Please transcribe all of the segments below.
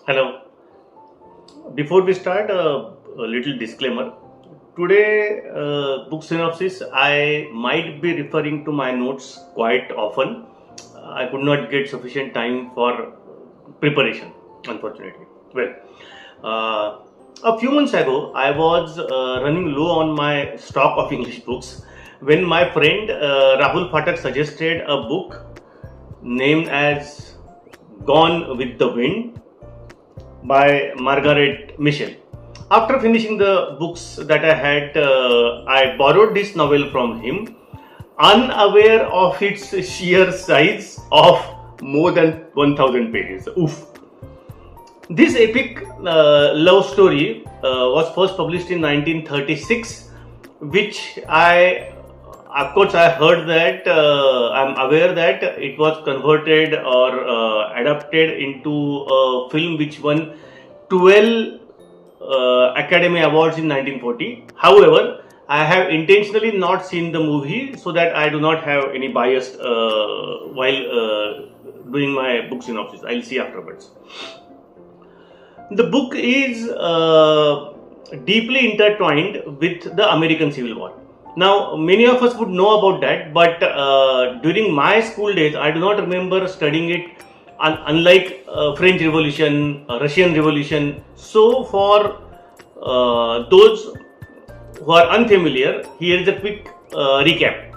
Hello. Before we start, a little disclaimer. Today, book synopsis, I might be referring to my notes quite often. I could not get sufficient time for preparation, unfortunately. Well, uh, a few months ago, I was running low on my stock of English books when my friend Rahul Phatak suggested a book named as Gone with the Wind by Margaret Mitchell. After finishing the books that I had, I borrowed this novel from him, unaware of its sheer size of more than 1000 pages. Oof. This epic love story was first published in 1936, which of course, I heard that, I'm aware that it was converted or adapted into a film which won 12 Academy Awards in 1940. However, I have intentionally not seen the movie so that I do not have any bias while doing my book synopsis. I'll see afterwards. The book is deeply intertwined with the American Civil War. Now, many of us would know about that, but during my school days, I do not remember studying it. Unlike French Revolution, Russian Revolution. So, for those who are unfamiliar, here is a quick recap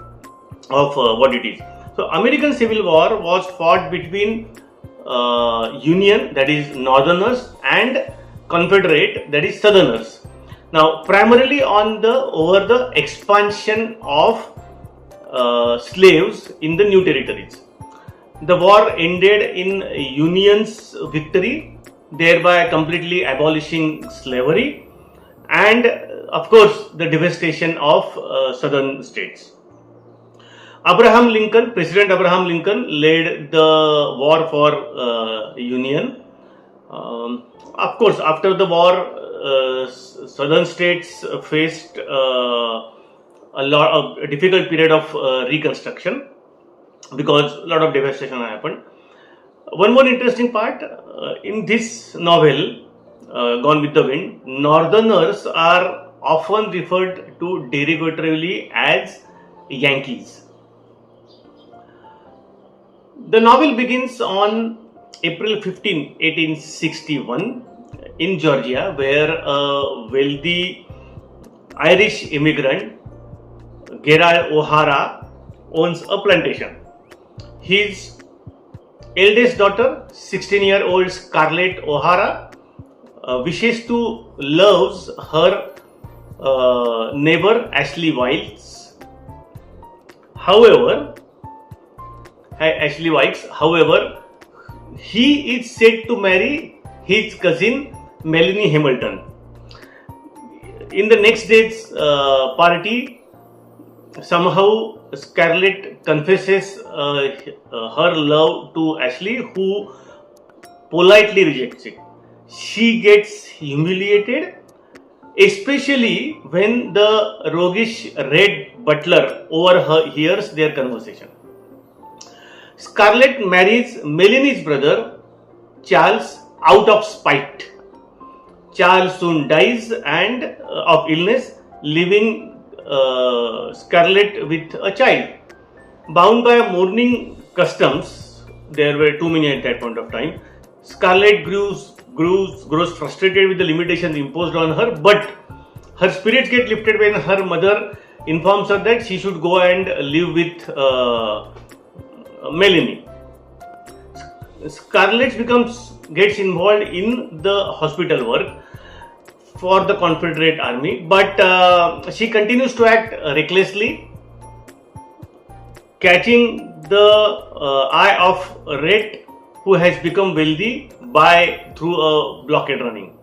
of what it is. So, American Civil War was fought between Union, that is Northerners, and Confederate, that is Southerners. Now, primarily over the expansion of slaves in the new territories. The war ended in Union's victory, thereby completely abolishing slavery, and of course, the devastation of southern states. President Abraham Lincoln led the war for Union. Of course, after the war, southern states faced a difficult period of reconstruction because a lot of devastation happened. One more interesting part in this novel, Gone with the Wind, Northerners are often referred to derogatorily as Yankees. The novel begins on April 15, 1861, in Georgia, where a wealthy Irish immigrant, Gerald O'Hara, owns a plantation. His eldest daughter, 16-year-old Scarlett O'Hara, loves her neighbor Ashley Wilkes. However, he is set to marry his cousin Melanie Hamilton. In the next day's party, somehow Scarlett confesses her love to Ashley, who politely rejects it. She gets humiliated, especially when the roguish Red Butler overhears their conversation. Scarlett marries Melanie's brother, Charles, out of spite. Charles soon dies and of illness, leaving Scarlett with a child. Bound by mourning customs, there were too many at that point of time, Scarlett grows frustrated with the limitations imposed on her, but her spirits get lifted when her mother informs her that she should go and live with Melanie. Scarlett gets involved in the hospital work for the Confederate Army, but she continues to act recklessly, catching the eye of Red, who has become wealthy through a blockade running.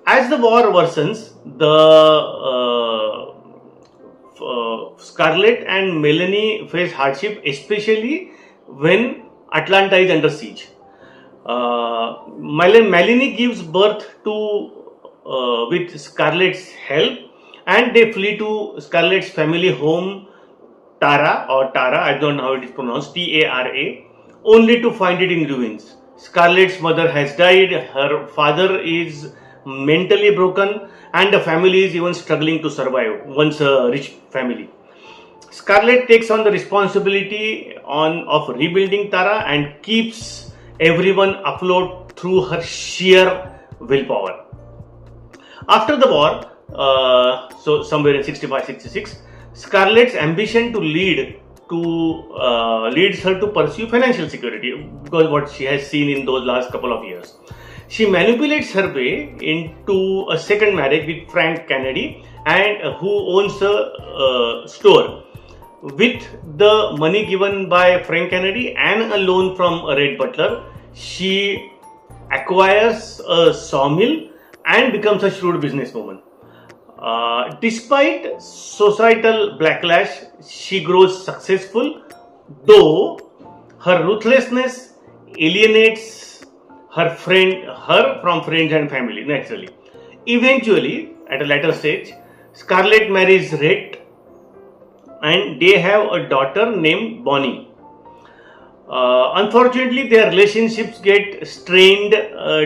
As the war worsens, Scarlett and Melanie face hardship, especially when Atlanta is under siege. Melanie gives birth with Scarlett's help, and they flee to Scarlett's family home, Tara, I don't know how it is pronounced, Tara, only to find it in ruins. Scarlett's mother has died, her father is mentally broken, and the family is even struggling to survive, once a rich family. Scarlett takes on the responsibility of rebuilding Tara and keeps everyone afloat through her sheer willpower. After the war, so somewhere in 65-66, Scarlett's ambition to leads her to pursue financial security, because what she has seen in those last couple of years. She manipulates her way into a second marriage with Frank Kennedy, and who owns a store. With the money given by Frank Kennedy and a loan from Red Butler, she acquires a sawmill and becomes a shrewd businesswoman. Despite societal backlash, she grows successful, though her ruthlessness alienates her from friends and family, naturally. Eventually, at a later stage, Scarlett marries Red and they have a daughter named Bonnie. Unfortunately, their relationships get strained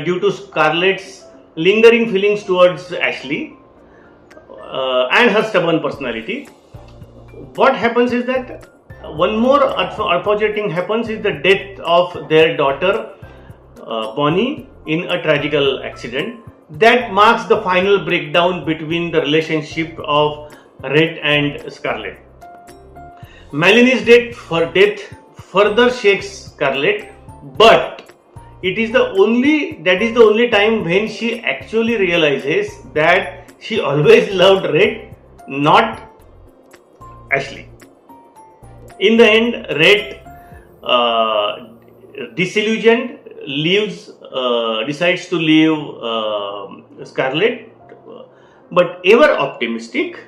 due to Scarlett's lingering feelings towards Ashley and her stubborn personality. What happens is that one more unfortunate thing happens is the death of their daughter Bonnie in a tragical accident. That marks the final breakdown between the relationship of Red and Scarlett. Malini's death further shakes Scarlett, but that is the only time when she actually realizes that she always loved Red, not Ashley. In the end, Red, disillusioned, decides to leave Scarlett, but ever optimistic,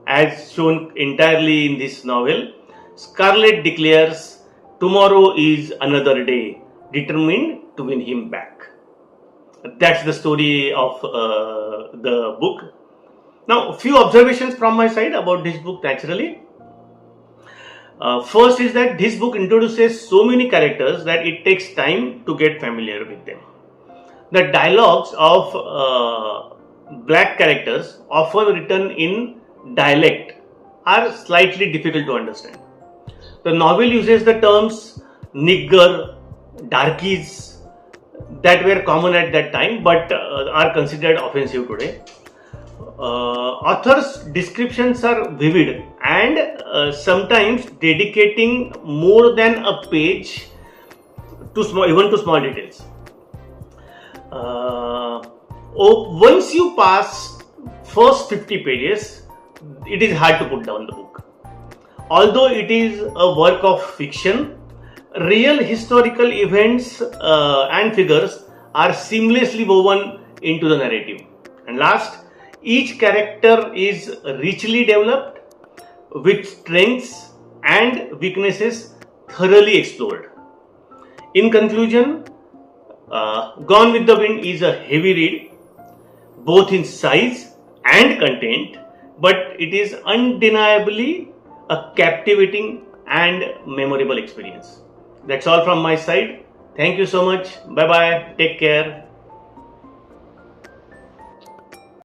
as shown entirely in this novel, Scarlett declares, "Tomorrow is another day," determined to win him back. That's the story of the book. Now, a few observations from my side about this book, naturally. First is that this book introduces so many characters that it takes time to get familiar with them. The dialogues of black characters, often written in dialect, are slightly difficult to understand. The novel uses the terms nigger, darkies that were common at that time but are considered offensive today. Authors' descriptions are vivid and sometimes dedicating more than a page to small details. Once you pass first 50 pages, it is hard to put down the book. Although it is a work of fiction, real historical events and figures are seamlessly woven into the narrative. And last, each character is richly developed, with strengths and weaknesses thoroughly explored. In conclusion, Gone with the Wind is a heavy read, both in size and content, but it is undeniably a captivating and memorable experience. That's all from my side. Thank you so much. Bye bye. Take care.